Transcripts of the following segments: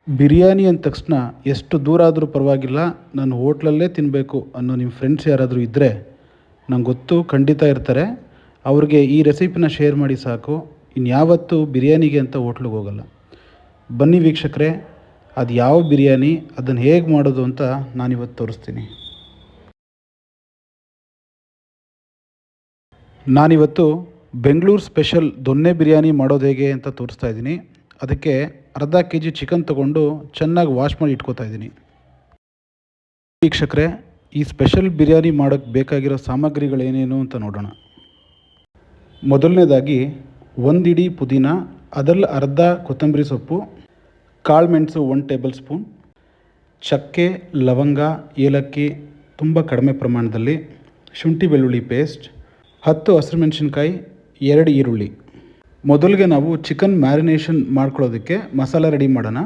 ಬಿರಿಯಾನಿ ಅಂದ ತಕ್ಷಣ ಎಷ್ಟು ದೂರ ಆದರೂ ಪರವಾಗಿಲ್ಲ, ನಾನು ಹೋಟ್ಲಲ್ಲೇ ತಿನ್ನಬೇಕು ಅನ್ನೋ ನಿಮ್ಮ ಫ್ರೆಂಡ್ಸ್ ಯಾರಾದರೂ ಇದ್ದರೆ ನಂಗೆ ಗೊತ್ತು, ಖಂಡಿತ ಇರ್ತಾರೆ. ಅವ್ರಿಗೆ ಈ ರೆಸಿಪಿನ ಶೇರ್ ಮಾಡಿ ಸಾಕು, ಇನ್ಯಾವತ್ತೂ ಬಿರಿಯಾನಿಗೆ ಅಂತ ಹೋಟ್ಲಿಗೆ ಹೋಗಲ್ಲ. ಬನ್ನಿ ವೀಕ್ಷಕರೇ, ಅದು ಯಾವ ಬಿರಿಯಾನಿ, ಅದನ್ನು ಹೇಗೆ ಮಾಡೋದು ಅಂತ ನಾನಿವತ್ತು ತೋರಿಸ್ತೀನಿ. ನಾನಿವತ್ತು ಬೆಂಗಳೂರು ಸ್ಪೆಷಲ್ ದೊನ್ನೆ ಬಿರಿಯಾನಿ ಮಾಡೋದು ಹೇಗೆ ಅಂತ ತೋರಿಸ್ತಾ ಇದ್ದೀನಿ. ಅದಕ್ಕೆ ಅರ್ಧ ಕೆ.ಜಿ ಚಿಕನ್ ತೊಗೊಂಡು ಚೆನ್ನಾಗಿ ವಾಶ್ ಮಾಡಿ ಇಟ್ಕೋತಾ ಇದ್ದೀನಿ. ವೀಕ್ಷಕರೇ, ಈ ಸ್ಪೆಷಲ್ ಬಿರಿಯಾನಿ ಮಾಡೋಕ್ಕೆ ಬೇಕಾಗಿರೋ ಸಾಮಗ್ರಿಗಳೇನೇನು ಅಂತ ನೋಡೋಣ. ಮೊದಲನೇದಾಗಿ ಒಂದು ಇಡೀ ಪುದೀನ, ಅದರಲ್ಲಿ ಅರ್ಧ ಕೊತ್ತಂಬರಿ ಸೊಪ್ಪು, ಕಾಳು ಮೆಣಸು 1 ಟೇಬಲ್ ಸ್ಪೂನ್, ಚಕ್ಕೆ, ಲವಂಗ, ಏಲಕ್ಕಿ ತುಂಬ ಕಡಿಮೆ ಪ್ರಮಾಣದಲ್ಲಿ, ಶುಂಠಿ ಬೆಳ್ಳುಳ್ಳಿ ಪೇಸ್ಟ್, 10 ಹಸಿರುಮೆಣಸಿನ್ಕಾಯಿ, 2 ಈರುಳ್ಳಿ. ಮೊದಲಿಗೆ ನಾವು ಚಿಕನ್ ಮ್ಯಾರಿನೇಷನ್ ಮಾಡ್ಕೊಳ್ಳೋದಕ್ಕೆ ಮಸಾಲೆ ರೆಡಿ ಮಾಡೋಣ.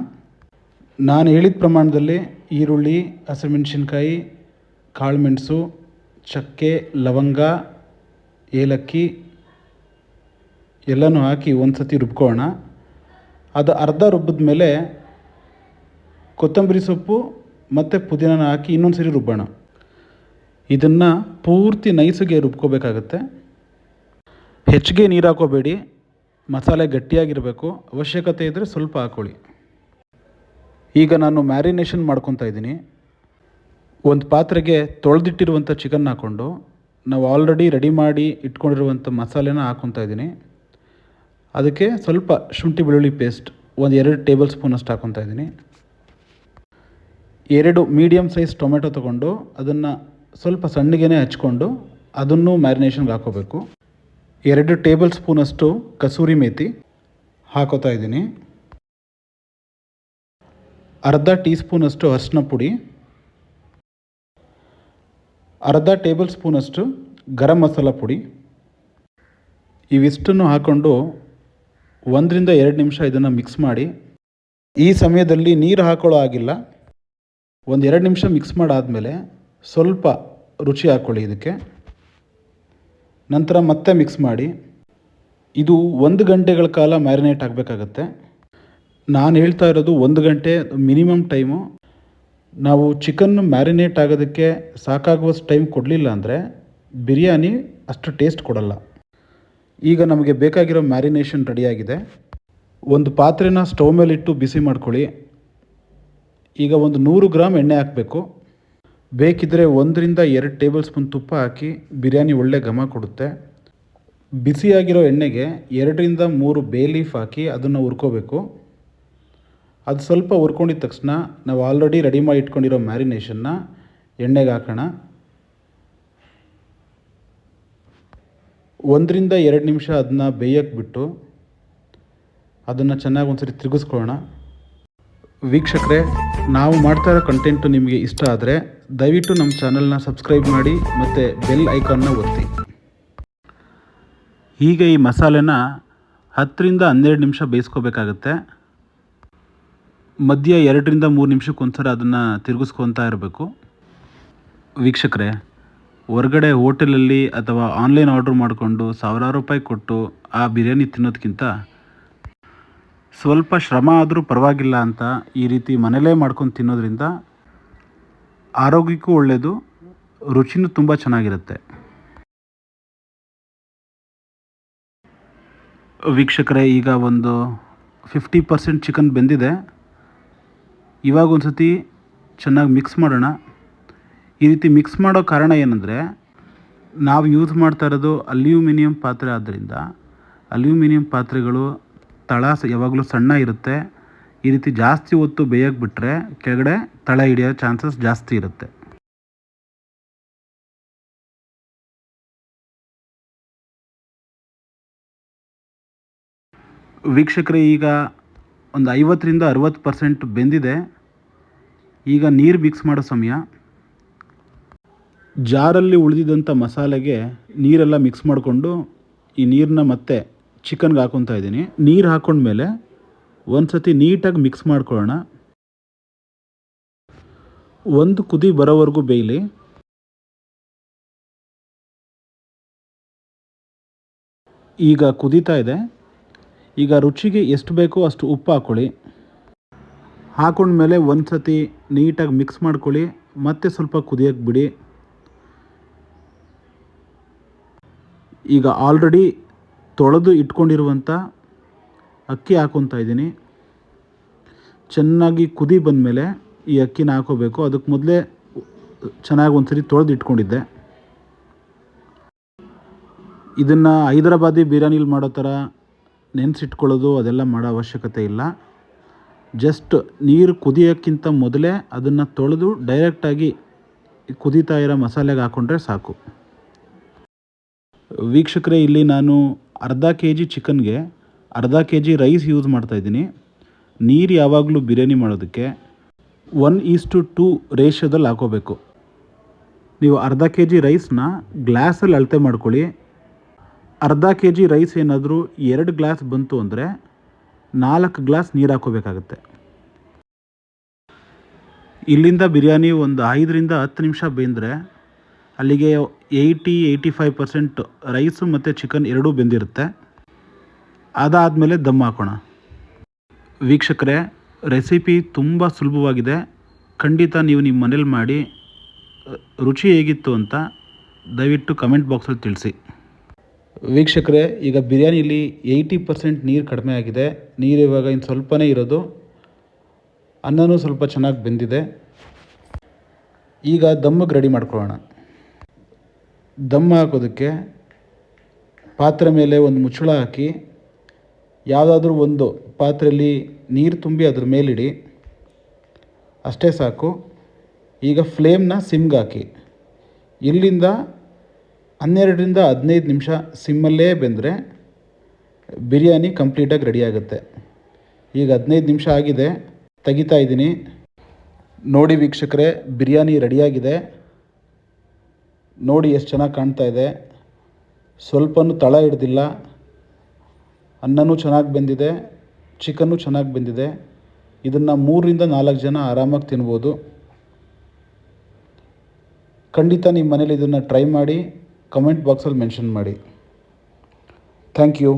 ನಾನು ಹೇಳಿದ ಪ್ರಮಾಣದಲ್ಲಿ ಈರುಳ್ಳಿ, ಹಸಿರುಮೆಣಸಿನ್ಕಾಯಿ, ಕಾಳುಮೆಣಸು, ಚಕ್ಕೆ, ಲವಂಗ, ಏಲಕ್ಕಿ ಎಲ್ಲನೂ ಹಾಕಿ ಒಂದು ಸತಿ ರುಬ್ಕೊಳ್ಳೋಣ. ಅದು ಅರ್ಧ ರುಬ್ಬಿದ ಮೇಲೆ ಕೊತ್ತಂಬರಿ ಸೊಪ್ಪು ಮತ್ತು ಪುದೀನ ಹಾಕಿ ಇನ್ನೊಂದು ಸರಿ ರುಬ್ಬೋಣ. ಇದನ್ನು ಪೂರ್ತಿ ನೈಸಿಗೆ ರುಬ್ಕೋಬೇಕಾಗತ್ತೆ. ಹೆಚ್ಚಿಗೆ ನೀರು ಹಾಕೋಬೇಡಿ, ಮಸಾಲೆ ಗಟ್ಟಿಯಾಗಿರಬೇಕು. ಅವಶ್ಯಕತೆ ಇದ್ದರೆ ಸ್ವಲ್ಪ ಹಾಕ್ಕೊಳ್ಳಿ. ಈಗ ನಾನು ಮ್ಯಾರಿನೇಷನ್ ಮಾಡ್ಕೊತಾ ಇದ್ದೀನಿ. ಒಂದು ಪಾತ್ರೆಗೆ ತೊಳೆದಿಟ್ಟಿರುವಂಥ ಚಿಕನ್ ಹಾಕ್ಕೊಂಡು ನಾವು ಆಲ್ರೆಡಿ ರೆಡಿ ಮಾಡಿ ಇಟ್ಕೊಂಡಿರುವಂಥ ಮಸಾಲೆನ ಹಾಕ್ಕೊತಾ ಇದ್ದೀನಿ. ಅದಕ್ಕೆ ಸ್ವಲ್ಪ ಶುಂಠಿ ಬೆಳ್ಳುಳ್ಳಿ ಪೇಸ್ಟ್ 2 ಟೇಬಲ್ ಸ್ಪೂನಷ್ಟು ಹಾಕ್ಕೊತಾ ಇದ್ದೀನಿ. 2 ಮೀಡಿಯಮ್ ಸೈಜ್ ಟೊಮೆಟೊ ತೊಗೊಂಡು ಅದನ್ನು ಸ್ವಲ್ಪ ಸಣ್ಣಗೆ ಹಚ್ಕೊಂಡು ಅದನ್ನು ಮ್ಯಾರಿನೇಷನ್ಗೆ ಹಾಕೋಬೇಕು. 2 ಟೇಬಲ್ ಸ್ಪೂನಷ್ಟು ಕಸೂರಿ ಮೇಥಿ ಹಾಕೋತಾ ಇದ್ದೀನಿ. ಅರ್ಧ ಟೀ ಸ್ಪೂನಷ್ಟು ಅರಿಶಿನ ಪುಡಿ, ಅರ್ಧ ಟೇಬಲ್ ಸ್ಪೂನಷ್ಟು ಗರಂ ಮಸಾಲ ಪುಡಿ. ಇವಿಷ್ಟನ್ನು ಹಾಕ್ಕೊಂಡು 1 ರಿಂದ 2 ನಿಮಿಷ ಇದನ್ನು ಮಿಕ್ಸ್ ಮಾಡಿ. ಈ ಸಮಯದಲ್ಲಿ ನೀರು ಹಾಕೊಳ್ಳೋ ಆಗಿಲ್ಲ. 1-2 ನಿಮಿಷ ಮಿಕ್ಸ್ ಮಾಡಾದಮೇಲೆ ಸ್ವಲ್ಪ ರುಚಿ ಹಾಕ್ಕೊಳ್ಳಿ ಇದಕ್ಕೆ. ನಂತರ ಮತ್ತೆ ಮಿಕ್ಸ್ ಮಾಡಿ. ಇದು 1 ಗಂಟೆಗಳ ಕಾಲ ಮ್ಯಾರಿನೇಟ್ ಆಗಬೇಕಾಗತ್ತೆ. ನಾನು ಹೇಳ್ತಾ ಇರೋದು 1 ಗಂಟೆ ಮಿನಿಮಮ್ ಟೈಮು. ನಾವು ಚಿಕನ್ ಮ್ಯಾರಿನೇಟ್ ಆಗೋದಕ್ಕೆ ಸಾಕಾಗುವಷ್ಟು ಟೈಮ್ ಕೊಡಲಿಲ್ಲ ಅಂದರೆ ಬಿರಿಯಾನಿ ಅಷ್ಟು ಟೇಸ್ಟ್ ಕೊಡಲ್ಲ. ಈಗ ನಮಗೆ ಬೇಕಾಗಿರೋ ಮ್ಯಾರಿನೇಷನ್ ರೆಡಿಯಾಗಿದೆ. ಒಂದು ಪಾತ್ರೆನ ಸ್ಟವ್ ಮೇಲಿಟ್ಟು ಬಿಸಿ ಮಾಡ್ಕೊಳ್ಳಿ. ಈಗ ಒಂದು 100 ಗ್ರಾಮ್ ಎಣ್ಣೆ ಹಾಕಬೇಕು. ಬೇಕಿದ್ದರೆ 1 ರಿಂದ 2 ಟೇಬಲ್ ಸ್ಪೂನ್ ತುಪ್ಪ ಹಾಕಿ ಬಿರಿಯಾನಿ ಒಳ್ಳೆ ಘಮ ಕೊಡುತ್ತೆ. ಬಿಸಿಯಾಗಿರೋ ಎಣ್ಣೆಗೆ 2 ರಿಂದ 3 ಬೇ ಲೀಫ್ ಹಾಕಿ ಅದನ್ನು ಹುರ್ಕೋಬೇಕು. ಅದು ಸ್ವಲ್ಪ ಹುರ್ಕೊಂಡಿದ ತಕ್ಷಣ ನಾವು ಆಲ್ರೆಡಿ ರೆಡಿ ಮಾಡಿ ಇಟ್ಕೊಂಡಿರೋ ಮ್ಯಾರಿನೇಷನ್ನ ಎಣ್ಣೆಗೆ ಹಾಕೋಣ. 1 ರಿಂದ 2 ನಿಮಿಷ ಅದನ್ನ ಬೇಯಕ್ಕೆ ಬಿಟ್ಟು ಅದನ್ನು ಚೆನ್ನಾಗಿ ಒಂದ್ಸರಿ ತಿರುಗಿಸ್ಕೊಳ್ಳೋಣ. ವೀಕ್ಷಕರೇ, ನಾವು ಮಾಡ್ತಾ ಇರೋ ಕಂಟೆಂಟು ನಿಮಗೆ ಇಷ್ಟ ಆದರೆ ದಯವಿಟ್ಟು ನಮ್ಮ ಚಾನಲ್ನ ಸಬ್ಸ್ಕ್ರೈಬ್ ಮಾಡಿ ಮತ್ತು ಬೆಲ್ ಐಕಾನ್ನ ಒತ್ತಿ. ಹೀಗೆ ಈ ಮಸಾಲೆನ 10 ರಿಂದ 12 ನಿಮಿಷ ಬೇಯಿಸ್ಕೋಬೇಕಾಗತ್ತೆ. ಮಧ್ಯ 2 ರಿಂದ 3 ನಿಮಿಷಕ್ಕೊಂದ್ಸಲ ಅದನ್ನು ತಿರುಗಿಸ್ಕೊತಾ ಇರಬೇಕು. ವೀಕ್ಷಕರೇ, ಹೊರಗಡೆ ಹೋಟೆಲಲ್ಲಿ ಅಥವಾ ಆನ್ಲೈನ್ ಆರ್ಡ್ರ್ ಮಾಡಿಕೊಂಡು ಸಾವಿರಾರು ರೂಪಾಯಿ ಕೊಟ್ಟು ಆ ಬಿರಿಯಾನಿ ತಿನ್ನೋದಕ್ಕಿಂತ ಸ್ವಲ್ಪ ಶ್ರಮ ಆದರೂ ಪರವಾಗಿಲ್ಲ ಅಂತ ಈ ರೀತಿ ಮನೇಲೇ ಮಾಡ್ಕೊಂಡು ತಿನ್ನೋದ್ರಿಂದ ಆರೋಗ್ಯಕ್ಕೂ ಒಳ್ಳೆಯದು, ರುಚಿನೂ ತುಂಬ ಚೆನ್ನಾಗಿರುತ್ತೆ. ವೀಕ್ಷಕರೇ, ಈಗ ಒಂದು 50% ಚಿಕನ್ ಬೆಂದಿದೆ. ಇವಾಗ ಒಂದು ಸತಿ ಚೆನ್ನಾಗಿ ಮಿಕ್ಸ್ ಮಾಡೋಣ. ಈ ರೀತಿ ಮಿಕ್ಸ್ ಮಾಡೋ ಕಾರಣ ಏನಂದರೆ, ನಾವು ಯೂಸ್ ಮಾಡ್ತಾ ಇರೋದು ಅಲ್ಯೂಮಿನಿಯಂ ಪಾತ್ರೆ ಆದ್ದರಿಂದ ಅಲ್ಯೂಮಿನಿಯಂ ಪಾತ್ರೆಗಳು ತಳ ಯಾವಾಗಲೂ ಸಣ್ಣ ಇರುತ್ತೆ. ಈ ರೀತಿ ಜಾಸ್ತಿ ಹೊತ್ತು ಬೇಯಕ್ಕೆ ಬಿಟ್ಟರೆ ಕೆಳಗಡೆ ತಳ ಹಿಡಿಯೋ ಚಾನ್ಸಸ್ ಜಾಸ್ತಿ ಇರುತ್ತೆ. ವೀಕ್ಷಕರೇ, ಈಗ ಒಂದು 50 ರಿಂದ 60% ಬೆಂದಿದೆ. ಈಗ ನೀರು ಮಿಕ್ಸ್ ಮಾಡೋ ಸಮಯ. ಜಾರಲ್ಲಿ ಉಳಿದಿದ್ದಂಥ ಮಸಾಲೆಗೆ ನೀರೆಲ್ಲ ಮಿಕ್ಸ್ ಮಾಡಿಕೊಂಡು ಈ ನೀರನ್ನ ಮತ್ತೆ ಚಿಕನ್ಗೆ ಹಾಕ್ಕೊತಾ ಇದ್ದೀನಿ. ನೀರು ಹಾಕ್ಕೊಂಡ್ಮೇಲೆ ಒಂದು ಸತಿ ನೀಟಾಗಿ ಮಿಕ್ಸ್ ಮಾಡ್ಕೊಳ್ಳೋಣ. ಒಂದು ಕುದಿ ಬರೋವರೆಗೂ ಬೇಯಲಿ. ಈಗ ಕುದೀತಾ ಇದೆ. ಈಗ ರುಚಿಗೆ ಎಷ್ಟು ಬೇಕೋ ಅಷ್ಟು ಉಪ್ಪು ಹಾಕ್ಕೊಳ್ಳಿ. ಹಾಕೊಂಡ್ಮೇಲೆ ಒಂದು ಸತಿ ನೀಟಾಗಿ ಮಿಕ್ಸ್ ಮಾಡ್ಕೊಳ್ಳಿ, ಮತ್ತೆ ಸ್ವಲ್ಪ ಕುದಿಯೋಕ್ಕೆ ಬಿಡಿ. ಈಗ ಆಲ್ರೆಡಿ ತೊಳೆದು ಇಟ್ಕೊಂಡಿರುವಂಥ ಅಕ್ಕಿ ಹಾಕ್ಕೊತಾ ಇದ್ದೀನಿ. ಚೆನ್ನಾಗಿ ಕುದಿ ಬಂದಮೇಲೆ ಈ ಅಕ್ಕಿನ ಹಾಕೋಬೇಕು. ಅದಕ್ಕೆ ಮೊದಲೇ ಚೆನ್ನಾಗಿ ಒಂದು ಸರಿ ತೊಳೆದು ಇಟ್ಕೊಂಡಿದ್ದೆ. ಇದನ್ನು ಹೈದರಾಬಾದಿ ಬಿರಿಯಾನಿಲಿ ಮಾಡೋ ಥರ ನೆನೆಸಿಟ್ಕೊಳ್ಳೋದು ಅದೆಲ್ಲ ಮಾಡೋ ಅವಶ್ಯಕತೆ ಇಲ್ಲ. ಜಸ್ಟ್ ನೀರು ಕುದಿಯೋಕ್ಕಿಂತ ಮೊದಲೇ ಅದನ್ನು ತೊಳೆದು ಡೈರೆಕ್ಟಾಗಿ ಕುದೀತಾ ಇರೋ ಮಸಾಲೆಗೆ ಹಾಕ್ಕೊಂಡ್ರೆ ಸಾಕು. ವೀಕ್ಷಕರೇ, ಇಲ್ಲಿ ನಾನು ಅರ್ಧ ಕೆ ಜಿ ಚಿಕನ್ಗೆ ಅರ್ಧ ಕೆ ಜಿ ರೈಸ್ ಯೂಸ್ ಮಾಡ್ತಾಯಿದ್ದೀನಿ. ನೀರು ಯಾವಾಗಲೂ ಬಿರಿಯಾನಿ ಮಾಡೋದಕ್ಕೆ 1:2 ರೇಷಿಯೋದಲ್ಲಿ ಹಾಕೋಬೇಕು. ನೀವು ಅರ್ಧ ಕೆ ಜಿ ರೈಸ್ನ ಗ್ಲಾಸಲ್ಲಿ ಅಳತೆ ಮಾಡ್ಕೊಳ್ಳಿ. ಅರ್ಧ ಕೆ ಜಿ ರೈಸ್ ಏನಾದರೂ 2 ಗ್ಲಾಸ್ ಬಂತು ಅಂದರೆ 4 ಗ್ಲಾಸ್ ನೀರು ಹಾಕೋಬೇಕಾಗತ್ತೆ. ಇಲ್ಲಿಂದ ಬಿರಿಯಾನಿ ಒಂದು 5ರಿಂದ 10 ನಿಮಿಷ ಬೆಂದರೆ ಅಲ್ಲಿಗೆ 80-85% ರೈಸು ಮತ್ತು ಚಿಕನ್ ಎರಡೂ ಬೆಂದಿರುತ್ತೆ. ಅದಾದಮೇಲೆ ದಮ್ ಹಾಕೋಣ. ವೀಕ್ಷಕರೇ, ರೆಸಿಪಿ ತುಂಬ ಸುಲಭವಾಗಿದೆ. ಖಂಡಿತ ನೀವು ನಿಮ್ಮ ಮನೇಲಿ ಮಾಡಿ ರುಚಿ ಹೇಗಿತ್ತು ಅಂತ ದಯವಿಟ್ಟು ಕಮೆಂಟ್ ಬಾಕ್ಸಲ್ಲಿ ತಿಳಿಸಿ. ವೀಕ್ಷಕರೇ, ಈಗ ಬಿರಿಯಾನಿಲಿ 80% ನೀರು ಕಡಿಮೆ ಆಗಿದೆ. ನೀರು ಇವಾಗ ಇನ್ನು ಸ್ವಲ್ಪನೇ ಇರೋದು. ಅನ್ನನೂ ಸ್ವಲ್ಪ ಚೆನ್ನಾಗಿ ಬೆಂದಿದೆ. ಈಗ ದಮ್ಮಿಗೆ ರೆಡಿ ಮಾಡ್ಕೊಳ್ಳೋಣ. ದಮ್ ಹಾಕೋದಕ್ಕೆ ಪಾತ್ರೆ ಮೇಲೆ ಒಂದು ಮುಚ್ಚಳ ಹಾಕಿ ಯಾವುದಾದ್ರೂ ಒಂದು ಪಾತ್ರೆಯಲ್ಲಿ ನೀರು ತುಂಬಿ ಅದ್ರ ಮೇಲಿಡಿ. ಅಷ್ಟೇ ಸಾಕು. ಈಗ ಫ್ಲೇಮ್ನ ಸಿಮ್ಗೆ ಹಾಕಿ. ಇಲ್ಲಿಂದ 12ರಿಂದ 15 ನಿಮಿಷ ಸಿಮ್ಮಲ್ಲೇ ಬೆಂದರೆ ಬಿರಿಯಾನಿ ಕಂಪ್ಲೀಟಾಗಿ ರೆಡಿ ಆಗುತ್ತೆ. ಈಗ 15 ನಿಮಿಷ ಆಗಿದೆ, ತೆಗಿತಾ ಇದ್ದೀನಿ. ನೋಡಿ ವೀಕ್ಷಕರೇ, ಬಿರಿಯಾನಿ ರೆಡಿಯಾಗಿದೆ. ನೋಡಿ ಎಷ್ಟು ಚೆನ್ನಾಗಿ ಕಾಣ್ತಾ ಇದೆ. ಸ್ವಲ್ಪನೂ ತಳ ಹಿಡ್ದಿಲ್ಲ. ಅನ್ನನೂ ಚೆನ್ನಾಗಿ ಬೆಂದಿದೆ, ಚಿಕನ್ನು ಚೆನ್ನಾಗಿ ಬೆಂದಿದೆ. ಇದನ್ನು 3ರಿಂದ 4 ಜನ ಆರಾಮಾಗಿ ತಿನ್ಬೋದು. ಖಂಡಿತ ನಿಮ್ಮ ಮನೇಲಿ ಇದನ್ನು ಟ್ರೈ ಮಾಡಿ ಕಮೆಂಟ್ ಬಾಕ್ಸಲ್ಲಿ ಮೆನ್ಷನ್ ಮಾಡಿ. Thank you.